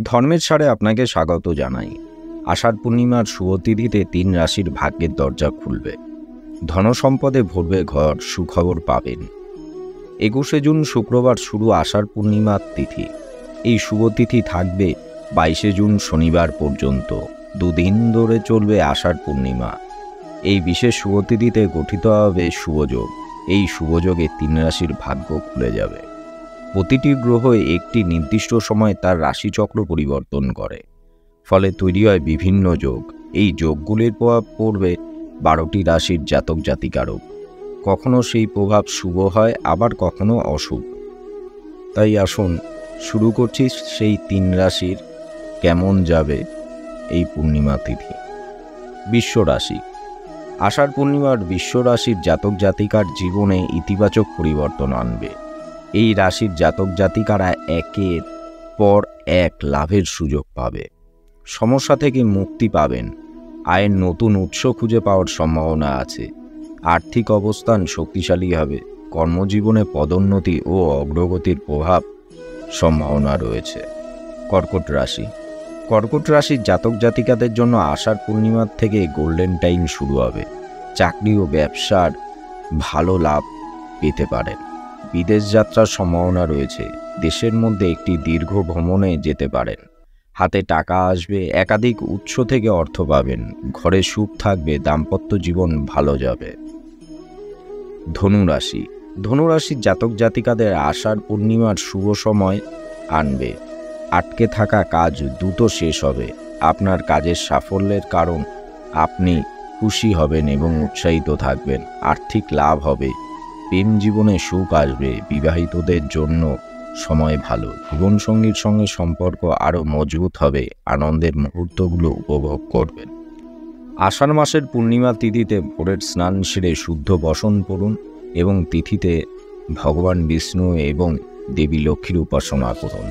ধর্মের ছাড়ে আপনাকে স্বাগত জানাই। আষাঢ় পূর্ণিমার শুভ তিথিতে ৩ রাশির ভাগ্যের দরজা খুলবে, ধনসম্পদে ভরবে ঘর, সুখবর পাবেন। ২১শে জুন শুক্রবার শুরু আষাঢ় পূর্ণিমার তিথি। এই শুভ তিথি থাকবে ২২শে জুন শনিবার পর্যন্ত। দুদিন ধরে চলবে আষাঢ় পূর্ণিমা। এই বিশেষ শুভ তিথিতে গঠিত হবে শুভযোগ। এই শুভযোগে ৩ রাশির ভাগ্য খুলে যাবে। প্রতিটি গ্রহ একটি নির্দিষ্ট সময় তার রাশিচক্র পরিবর্তন করে, ফলে তৈরি হয় বিভিন্ন যোগ। এই যোগগুলির প্রভাব পড়বে ১২টি রাশির জাতক জাতিকারও। কখনো সেই প্রভাব শুভ হয়, আবার কখনো অশুভ। তাই আসুন শুরু করছি সেই ৩ রাশির কেমন যাবে এই পূর্ণিমা তিথি। বৃষ রাশি। আষাঢ় পূর্ণিমার বৃষ রাশির জাতক জাতিকার জীবনে ইতিবাচক পরিবর্তন আনবে। এই রাশির জাতক জাতিকারা একের পর এক লাভের সুযোগ পাবে, সমস্যা থেকে মুক্তি পাবেন, আয়ের নতুন উৎস খুঁজে পাওয়ার সম্ভাবনা আছে। আর্থিক অবস্থান শক্তিশালী হবে, কর্মজীবনে পদোন্নতি ও অগ্রগতির প্রভাব সম্ভাবনা রয়েছে। কর্কট রাশি। কর্কট রাশির জাতক জাতিকাদের জন্য আষাঢ় পূর্ণিমার থেকে গোল্ডেন টাইম শুরু হবে। চাকরি ও ব্যবসার ভালো লাভ পেতে পারেন। বিদেশ যাত্রার সম্ভাবনা রয়েছে। দেশের মধ্যে একটি দীর্ঘ ভ্রমণে যেতে পারেন। হাতে টাকা আসবে, একাধিক উৎস থেকে অর্থ পাবেন। ঘরে সুখ থাকবে, দাম্পত্য জীবন ভালো যাবে। ধনুরাশি। ধনুরাশির জাতক জাতিকাদের আষাঢ় পূর্ণিমার শুভ সময় আনবে। আটকে থাকা কাজ দ্রুত শেষ হবে। আপনার কাজের সাফল্যের কারণ আপনি খুশি হবেন এবং উৎসাহিত থাকবেন। আর্থিক লাভ হবে, প্রেম জীবনে সুখ আসবে। বিবাহিতদের জন্য সময় ভালো। জীবনসঙ্গীর সঙ্গে সম্পর্ক আরও মজবুত হবে। আনন্দের মুহূর্তগুলো উপভোগ করবেন। আষাঢ় মাসের পূর্ণিমা তিথিতে ভোরের স্নান সেরে শুদ্ধ বসন পড়ুন এবং তিথিতে ভগবান বিষ্ণু এবং দেবী লক্ষ্মীর উপাসনা করুন।